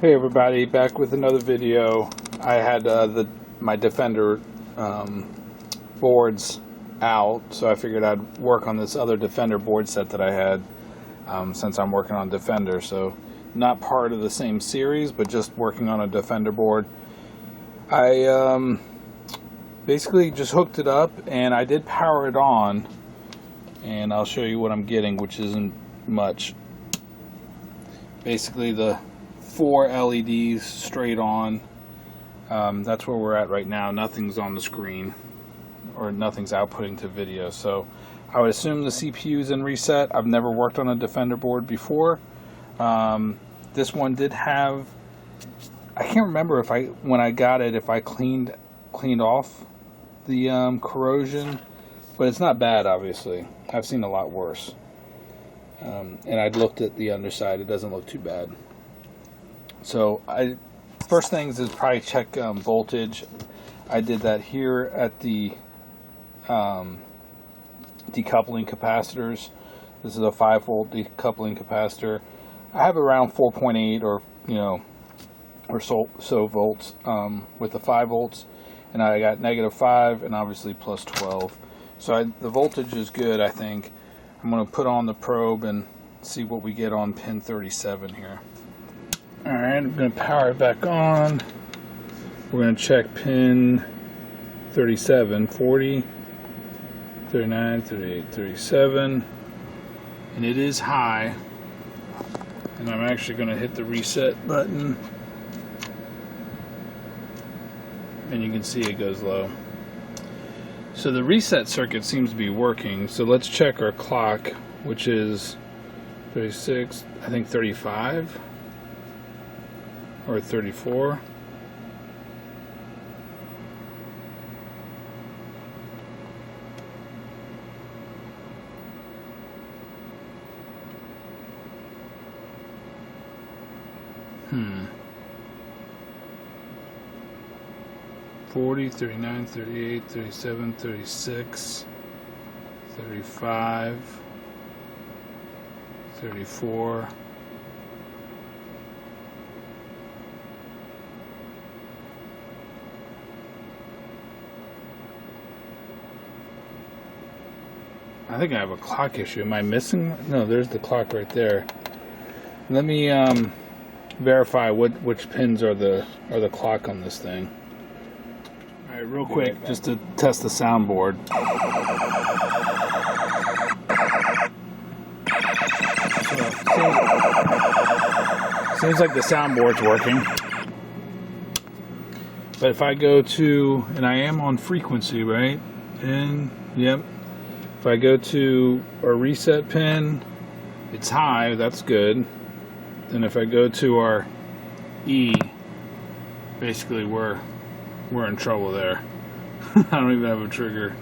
Hey everybody, back with another video. I had my Defender boards out, so I figured I'd work on this other Defender board set that I had since I'm working on Defender. So not part of the same series, but just working on a Defender board. I basically just hooked it up and I did power it on, and I'll show you what I'm getting, which isn't much. Basically the 4 LEDs straight on. That's where we're at right now. Nothing's on the screen or nothing's outputting to video, so I would assume the CPU is in reset. I've never worked on a Defender board before. This one did have, I can't remember if when I got it, if I cleaned off the corrosion, but it's not bad. Obviously I've seen a lot worse, and I'd looked at the underside. It doesn't look too bad. So first things is probably check voltage. I did that here at the decoupling capacitors. This is a 5-volt decoupling capacitor. I have around 4.8 or so volts with the 5 volts, and I got -5 and obviously plus 12. So the voltage is good. I think I'm going to put on the probe and see what we get on pin 37 here. Alright, I'm going to power it back on. We're going to check pin 37, 40, 39, 38, 37. And it is high. And I'm actually going to hit the reset button. And you can see it goes low. So the reset circuit seems to be working. So let's check our clock, which is 36, I think 35. Or 34. Hmm. 40, 39, 38, 37, 36, 35, 34. I think I have a clock issue. Am I missing? No, there's the clock right there. Let me verify which pins are the clock on this thing. All right, real quick, just to test the soundboard. Seems like the soundboard's working. But if I go to, and I am on frequency, right? And yep. If I go to our reset pin, it's high, that's good. And if I go to our E, basically we're in trouble there. I don't even have a trigger.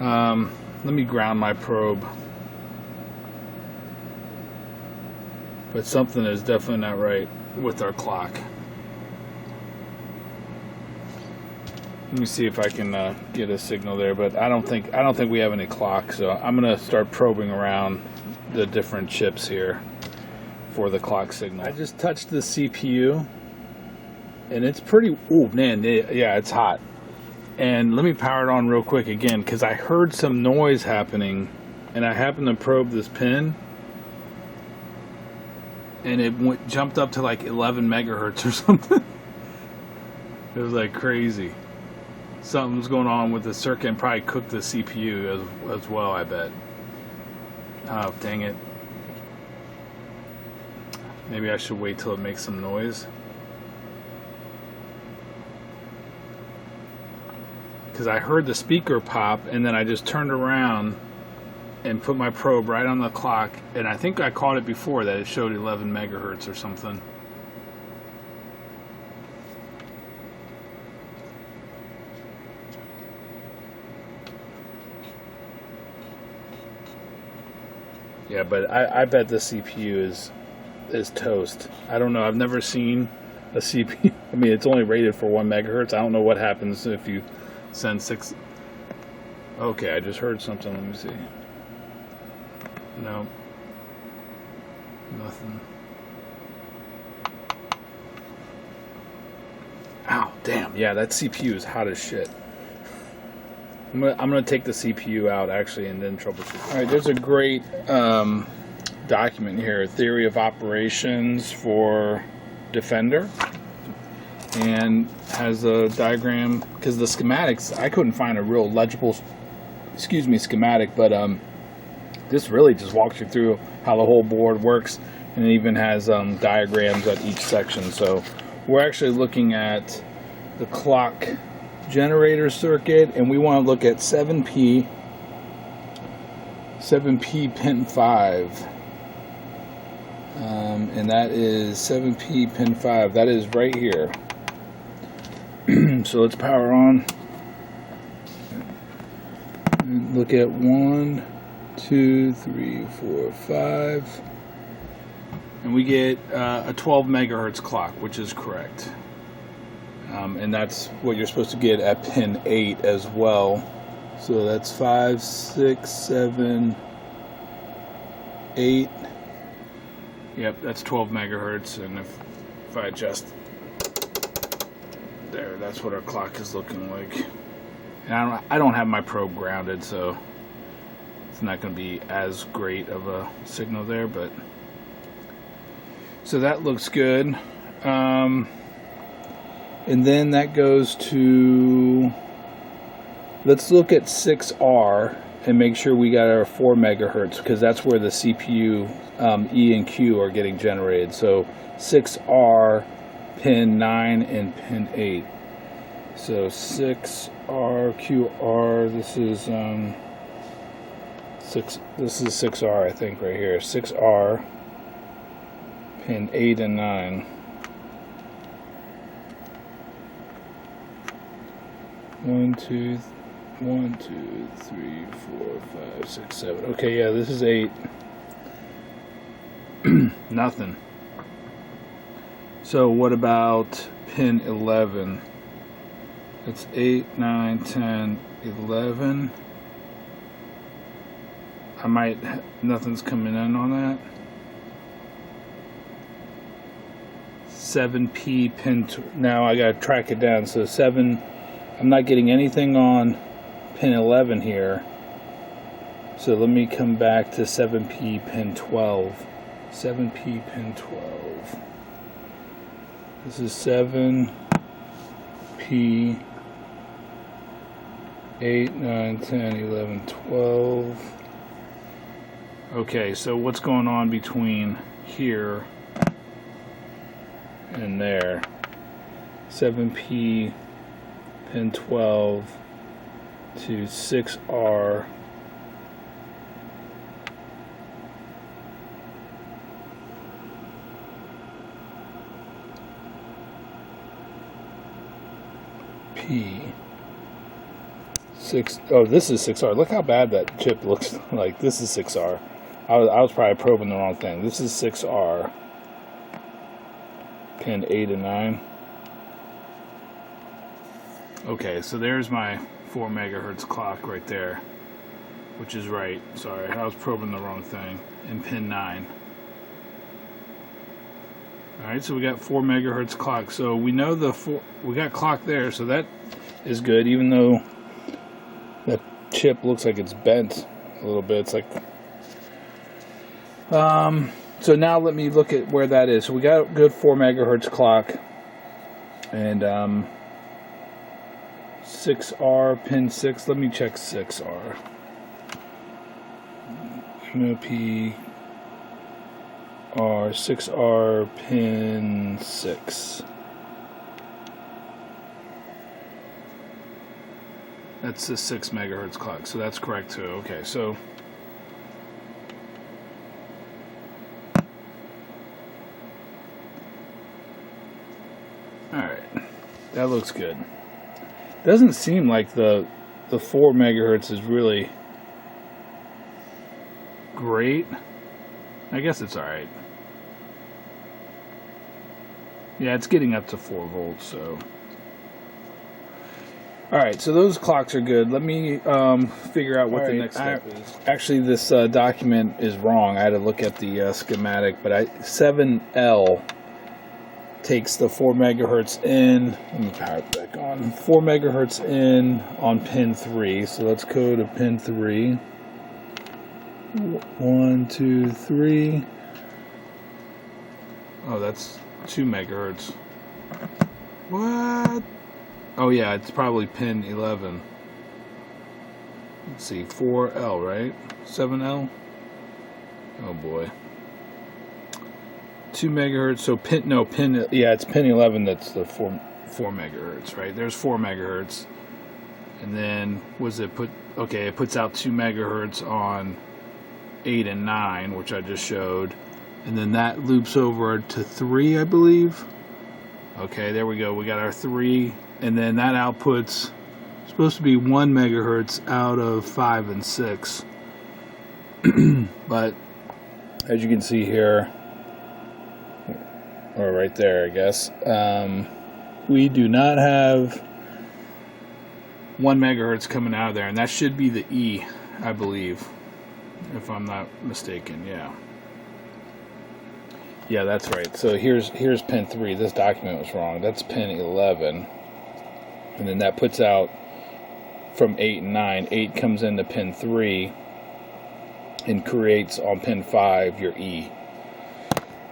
Let me ground my probe. But something is definitely not right with our clock. Let me see if I can get a signal there, but I don't think we have any clock, so I'm gonna start probing around the different chips here for the clock signal. I just touched the CPU, and it's pretty. Oh man, yeah, it's hot. And let me power it on real quick again, because I heard some noise happening, and I happened to probe this pin, and it jumped up to like 11 megahertz or something. It was like crazy. Something's going on with the circuit and probably cooked the CPU as well, I bet. Oh, dang it. Maybe I should wait till it makes some noise. Because I heard the speaker pop, and then I just turned around and put my probe right on the clock, and I think I caught it before that it showed 11 megahertz or something. Yeah, but I bet the CPU is toast. I don't know. I've never seen a CPU. I mean, it's only rated for 1 megahertz. I don't know what happens if you send 6. Okay, I just heard something. Let me see. No. Nothing. Damn, yeah, that CPU is hot as shit. I'm gonna take the CPU out actually and then troubleshoot. All right, there's a great document here, theory of operations for Defender, and has a diagram, because the schematics, I couldn't find a real legible, schematic, but this really just walks you through how the whole board works, and it even has diagrams at each section. So we're actually looking at the clock generator circuit, and we want to look at 7P pin 5, and that is 7P pin 5. That is right here. So let's power on. Look at 1, 2, 3, 4, 5, and we get a 12 megahertz clock, which is correct. And that's what you're supposed to get at pin 8 as well. So that's 5, 6, 7, 8. Yep, that's 12 megahertz. And if I adjust there, that's what our clock is looking like. And I don't have my probe grounded, so it's not going to be as great of a signal there. But so that looks good. And then that goes to, let's look at 6R and make sure we got our 4 megahertz, because that's where the CPU E and Q are getting generated. So 6R, pin 9, and pin 8. So 6R, QR, this is 6R, I think, right here. 6R, pin 8 and 9. 1, 2, 3, 4, 5, 6, 7. Okay, yeah, this is 8. Nothing. So what about pin 11? It's 8, 9, 10, 11. Nothing's coming in on that. 7P pin, now I gotta track it down. So 7, I'm not getting anything on pin 11 here. So let me come back to 7P pin 12. 7P pin 12. This is 7P 8, 9, 10, 11, 12. Okay, so what's going on between here and there? 7P pin 12 to 6R. P 6. Oh, this is 6R. Look how bad that chip looks like. This is 6R. I was probably probing the wrong thing. This is 6R. Pin 8 and 9. Okay, so there's my 4 megahertz clock right there, which is right. Sorry, I was probing the wrong thing. And pin 9. Alright, so we got 4 megahertz clock. So we know we got clock there, so that is good, even though that chip looks like it's bent a little bit. It's like, so now let me look at where that is. So we got a good 4 megahertz clock, and 6R pin 6. Let me check 6R. MOP R 6R pin 6. That's the 6 megahertz clock, so that's correct too. Okay, so alright, that looks good. Doesn't seem like the 4 megahertz is really great. I guess it's alright. Yeah, it's getting up to 4 volts, so. Alright, so those clocks are good. Let me figure out what the next step is. Actually, this document is wrong. I had to look at the schematic, but 7L takes the 4 megahertz in. Let me power it back on. 4 megahertz in on pin 3. So let's go to pin 3. 1, 2, 3. Oh, that's 2 megahertz. What? Oh yeah, it's probably pin 11. Let's see, 4L, right? 7L? Oh boy. 2 megahertz, so it's pin 11 that's the 4 megahertz, right? There's 4 megahertz. And then, it puts out 2 megahertz on 8 and 9, which I just showed. And then that loops over to 3, I believe. Okay, there we go. We got our 3. And then that outputs supposed to be 1 megahertz out of 5 and 6. But as you can see here, or right there, I guess, we do not have 1 megahertz coming out of there, and that should be the E, I believe, if I'm not mistaken. Yeah, that's right. So here's pin 3. This document was wrong. That's pin 11. And then that puts out from 8 and 9. 8 comes into pin 3 and creates on pin 5 your E.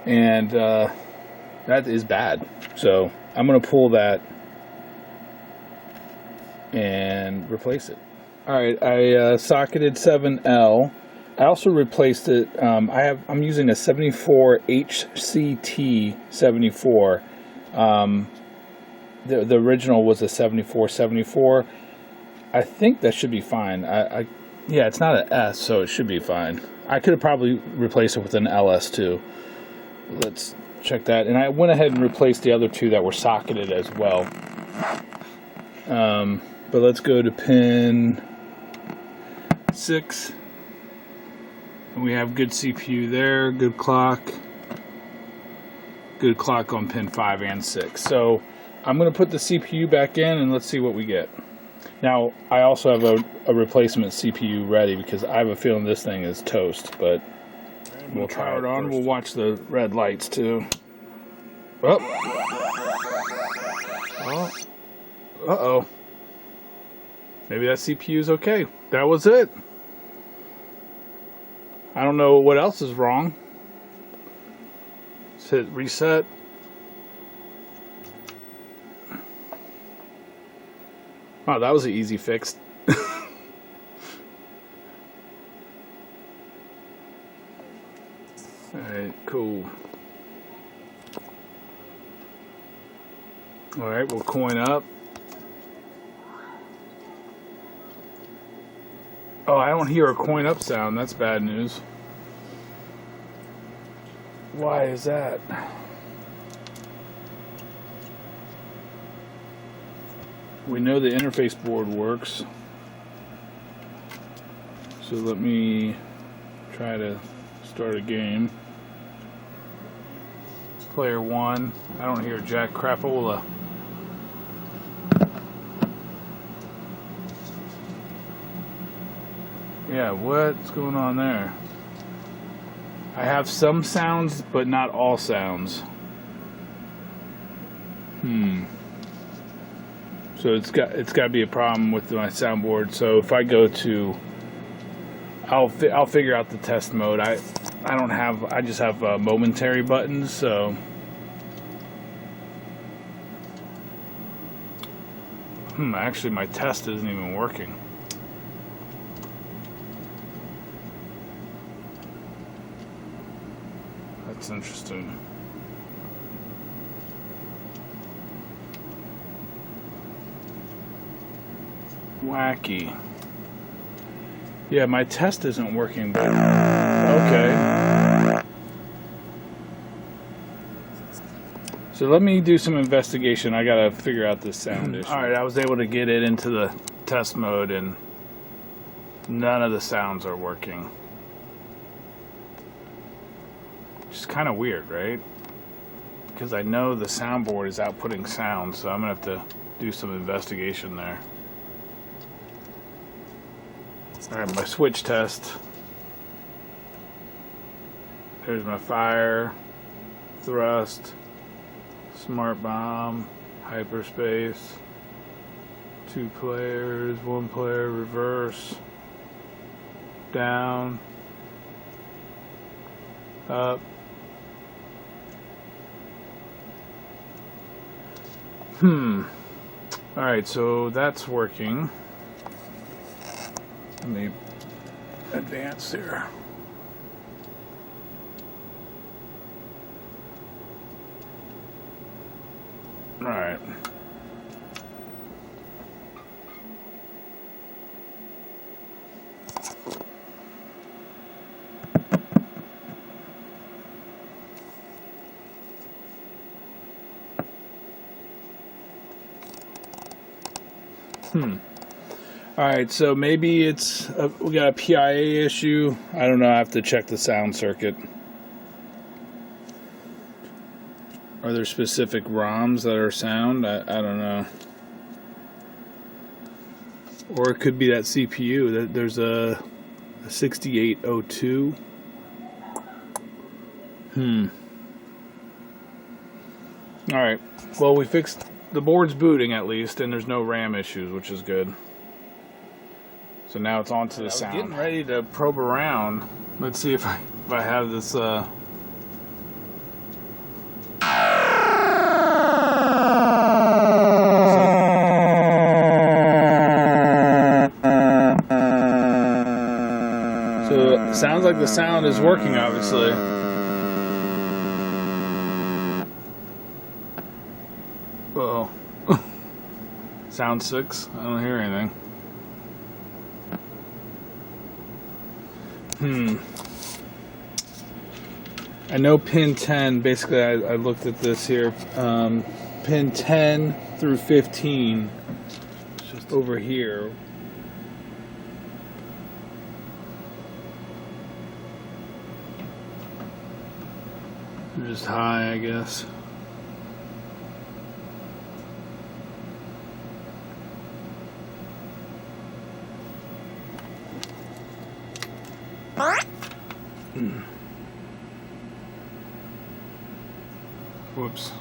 And that is bad. So I'm going to pull that and replace it. Alright, I socketed 7L. I also replaced it. I'm using a 74 HCT 74. The original was a 7474. I think that should be fine. Yeah, it's not an S, so it should be fine. I could have probably replaced it with an LS too. Let's check that. And I went ahead and replaced the other 2 that were socketed as well. But let's go to pin 6. And we have good CPU there, good clock on pin 5 and 6. So I'm going to put the CPU back in and let's see what we get. Now, I also have a replacement CPU ready because I have a feeling this thing is toast, but we'll try it on. We'll watch the red lights too. Oh. Uh-oh. Maybe that CPU's okay. That was it. I don't know what else is wrong. Let's hit reset. Wow, that was an easy fix. Alright, cool. Alright, we'll coin up. Oh, I don't hear a coin up sound. That's bad news. Why is that? We know the interface board works. So let me try to start a game. Player 1. I don't hear jack crapola. Yeah, what's going on there? I have some sounds, but not all sounds. So it's got to be a problem with my soundboard. So if I go to, I'll figure out the test mode. I just have momentary buttons. So actually my test isn't even working. That's interesting. Wacky. Yeah, my test isn't working, but okay. So let me do some investigation. I gotta figure out this sound issue. Alright, I was able to get it into the test mode and none of the sounds are working. Which is kind of weird, right? Because I know the soundboard is outputting sound, so I'm gonna have to do some investigation there. Alright, my switch test. There's my fire, thrust, Smart bomb, hyperspace, 2 players, 1 player, reverse, down, up. Alright, so that's working. Let me advance here. Alright. Alright, so maybe it's we got a PIA issue. I don't know, I have to check the sound circuit. Are there specific ROMs that are sound? I don't know. Or it could be that CPU. There's a 6802. Alright, well, we fixed the board's booting at least, and there's no RAM issues, which is good. So now it's on to the sound. Getting ready to probe around. Let's see if I have this. So it sounds like the sound is working, obviously. Uh-oh. Sound 6. I don't hear anything. I know pin 10, basically I looked at this here, pin 10 through 15, just over here. They're just high, I guess. Whoops.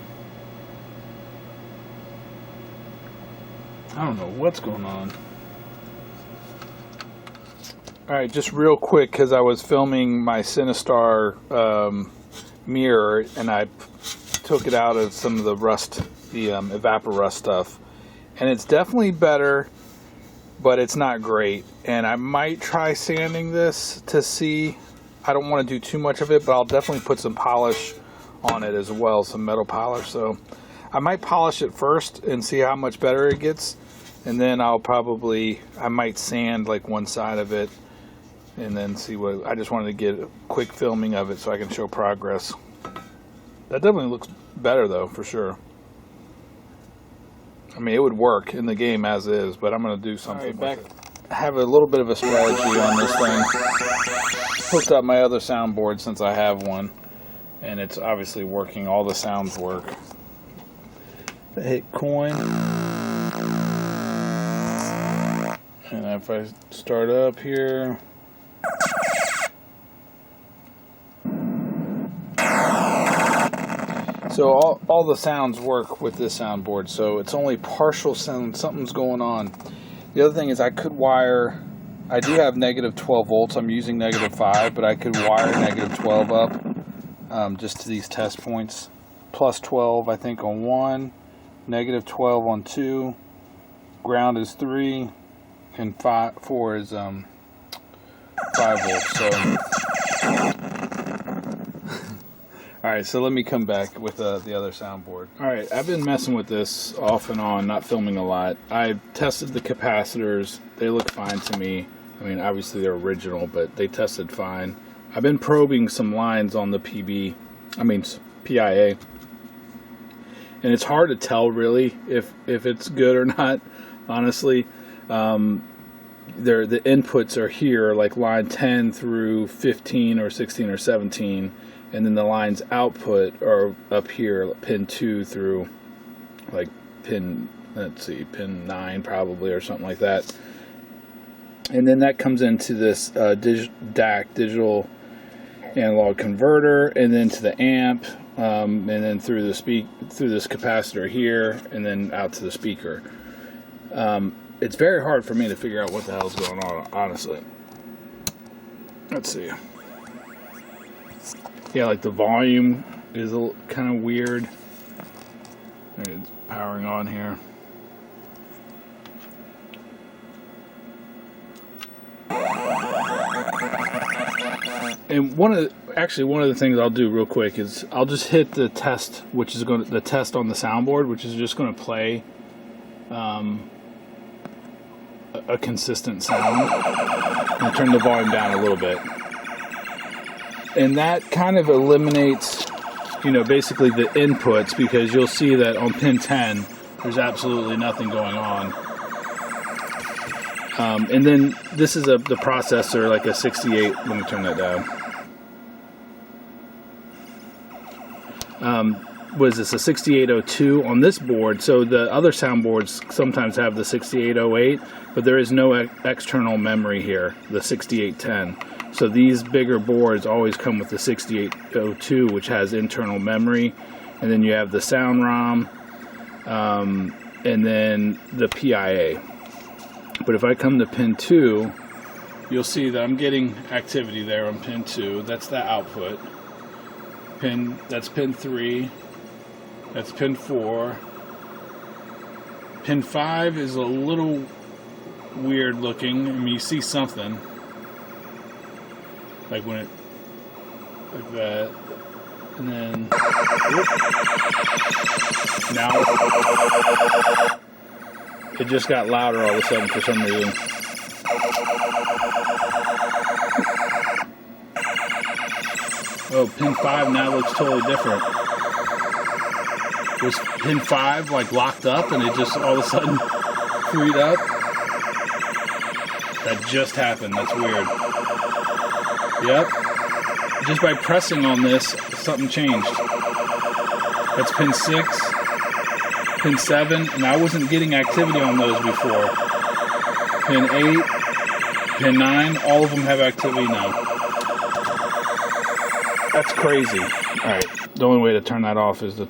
I don't know what's going on. Alright, just real quick, because I was filming my Cinestar mirror, and I took it out of some of the rust, the evaporust stuff. And it's definitely better, but it's not great. And I might try sanding this to see. I don't want to do too much of it, but I'll definitely put some polish on it as well, some metal polish. So I might polish it first and see how much better it gets, and then I might sand like one side of it and then see what. I just wanted to get a quick filming of it so I can show progress. That definitely looks better though, for sure. I mean, it would work in the game as is, but I'm going to do something with it. I have a little bit of a strategy on this thing. Hooked up my other soundboard since I have one, and it's obviously working. All the sounds work. I hit coin, and if I start up here, so all the sounds work with this soundboard. So it's only partial sound. Something's going on. The other thing is I could wire. I do have negative 12 volts. I'm using negative 5, but I could wire negative 12 up just to these test points. Plus 12, I think, on 1. Negative 12 on 2. Ground is 3. And 4 is 5 volts. So, alright, so let me come back with the other soundboard. Alright, I've been messing with this off and on, not filming a lot. I tested the capacitors. They look fine to me. I mean, obviously they're original, but they tested fine. I've been probing some lines on the PIA. And it's hard to tell, really, if it's good or not, honestly. The inputs are here, like line 10 through 15 or 16 or 17. And then the lines output are up here, pin 2 through, like, pin 9 probably, or something like that. And then that comes into this DAC, digital analog converter, and then to the amp. and then through this capacitor here, and then out to the speaker. It's very hard for me to figure out what the hell's going on, honestly. Let's see. Yeah, like the volume is kind of weird. It's powering on here. And one of the things I'll do real quick is I'll just hit the test, which is the test on the soundboard, which is just going to play a consistent sound, and turn the volume down a little bit. And that kind of eliminates, basically the inputs, because you'll see that on pin 10, there's absolutely nothing going on. And then this is the processor, like a 68. Let me turn that down. Was this a 6802 on this board? So the other soundboards sometimes have the 6808, but there is no external memory here, the 6810. So these bigger boards always come with the 6802, which has internal memory, and then you have the sound ROM, and then the PIA. But if I come to pin 2, you'll see that I'm getting activity there on pin 2. That's the output. That's pin 3. That's pin 4. Pin 5 is a little weird looking. I mean, you see something. Like when like that. And then, now it just got louder all of a sudden for some reason. Oh, pin 5 now looks totally different. Was pin 5 like locked up and it just all of a sudden freed up? That just happened. That's weird. Yep. Just by pressing on this, something changed. That's pin 6, pin 7, and I wasn't getting activity on those before. Pin 8, pin 9, all of them have activity now. That's crazy. Alright, the only way to turn that off is to...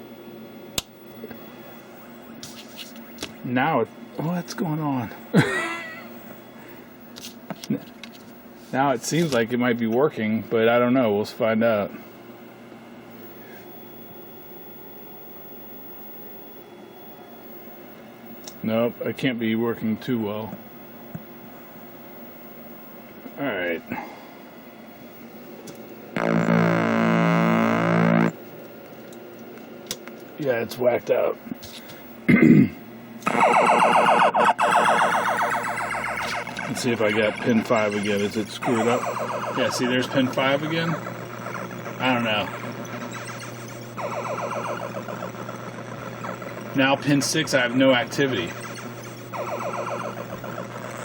Now, what's going on? Now it seems like it might be working, but I don't know. We'll find out. Nope, I can't be working too well. Alright. Yeah, it's whacked out. Let's see if I got pin 5 again. Is it screwed up? Yeah, see, there's pin 5 again. I don't know. Now pin 6, I have no activity.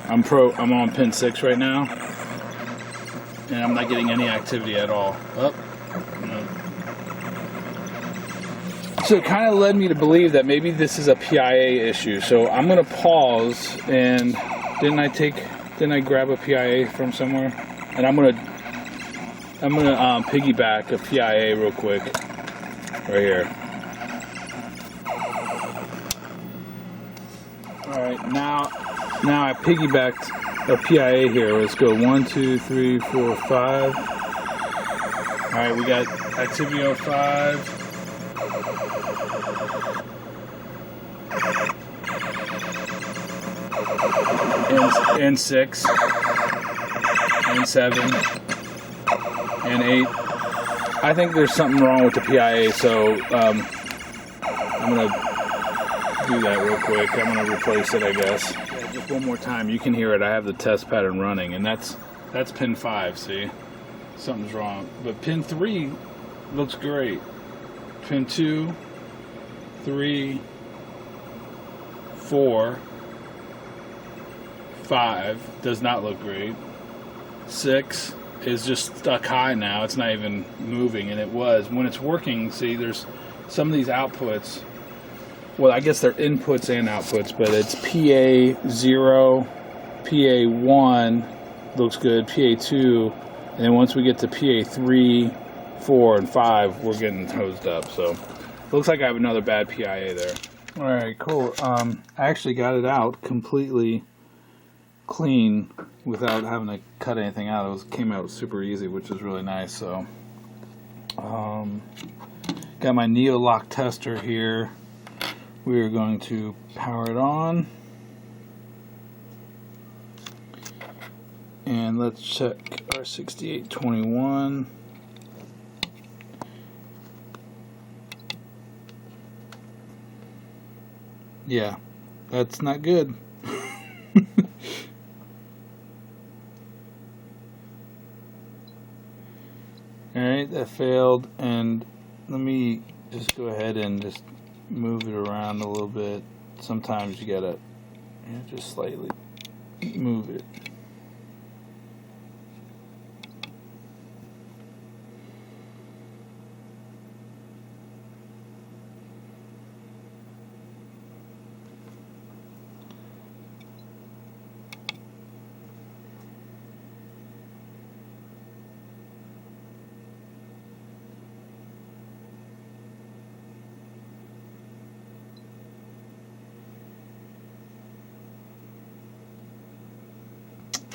I'm on pin 6 right now, and I'm not getting any activity at all. Oh, no. So it kind of led me to believe that maybe this is a PIA issue. So I'm gonna pause, and didn't I grab a PIA from somewhere? And I'm gonna piggyback a PIA real quick, right here. All right, now I piggybacked a PIA here. Let's go 1, 2, 3, 4, 5. All right, we got activity on 5. And 6, and 7, and 8. I think there's something wrong with the PIA, so I'm going to do that real quick. I'm going to replace it, I guess. Yeah, just one more time. You can hear it. I have the test pattern running, and that's pin 5, see? Something's wrong. But pin 3 looks great. Pin 2, 3, 4, 5 does not look great. 6 is just stuck high now. It's not even moving, and it was. When it's working, see, there's some of these outputs. Well, I guess they're inputs and outputs, but it's PA0, PA1 looks good, PA2, and then once we get to PA3, 4 and 5 were getting hosed up. So it looks like I have another bad PIA there. All right, cool. I actually got it out completely clean without having to cut anything out. It came out super easy, which is really nice. So got my NeoLoch tester here. We are going to power it on. And let's check our 6821. Yeah, that's not good. Alright, that failed, and let me just go ahead and just move it around a little bit. Sometimes you gotta just slightly move it.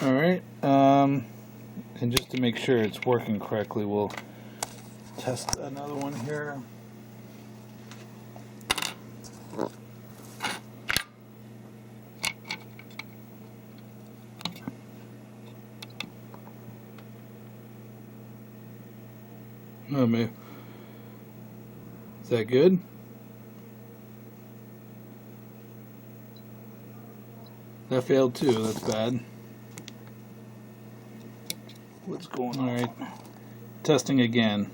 Alright, and just to make sure it's working correctly, we'll test another one here. Oh, man. Is that good? That failed too, that's bad. What's going on? Alright, testing again.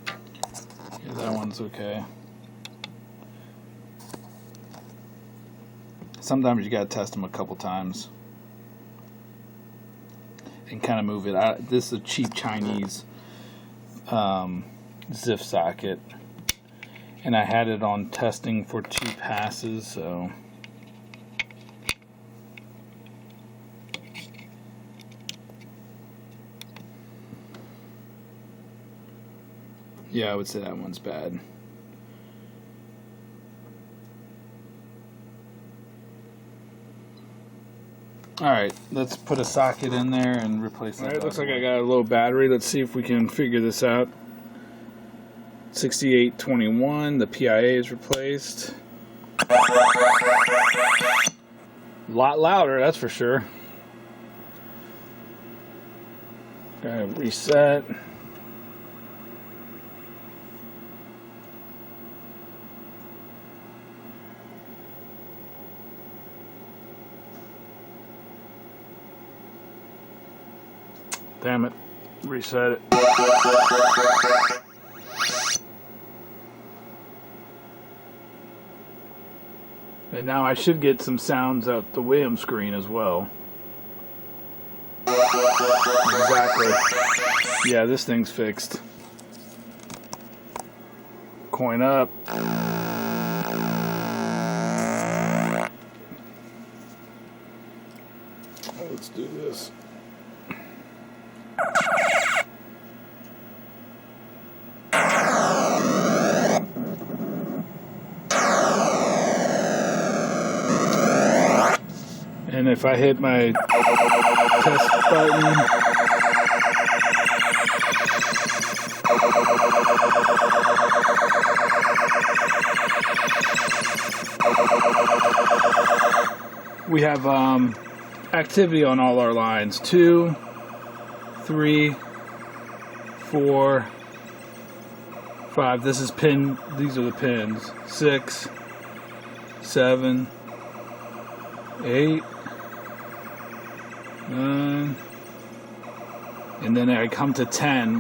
Yeah, that one's okay. Sometimes you gotta test them a couple times and kind of move it. This is a cheap Chinese ZIF socket, and I had it on testing for 2 passes, so yeah, I would say that one's bad. Alright, let's put a socket in there and replace that. Alright, looks like I got a low battery. Let's see if we can figure this out. 6821, the PIA is replaced. A lot louder, that's for sure. Gotta reset. Damn it. Reset it. And now I should get some sounds out the Williams screen as well. Exactly. Yeah, this thing's fixed. Coin up. Let's do this. And if I hit my test button, we have activity on all our lines. 2, 3, 4, 5. This is pin. These are the pins. 6, 7, 8, 9, and then I come to 10,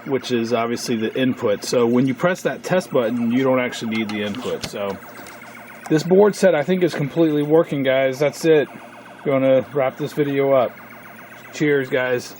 which is obviously the input. So when you press that test button, you don't actually need the input. So this board set, I think, is completely working, guys. That's it. Gonna wrap this video up. Cheers, guys.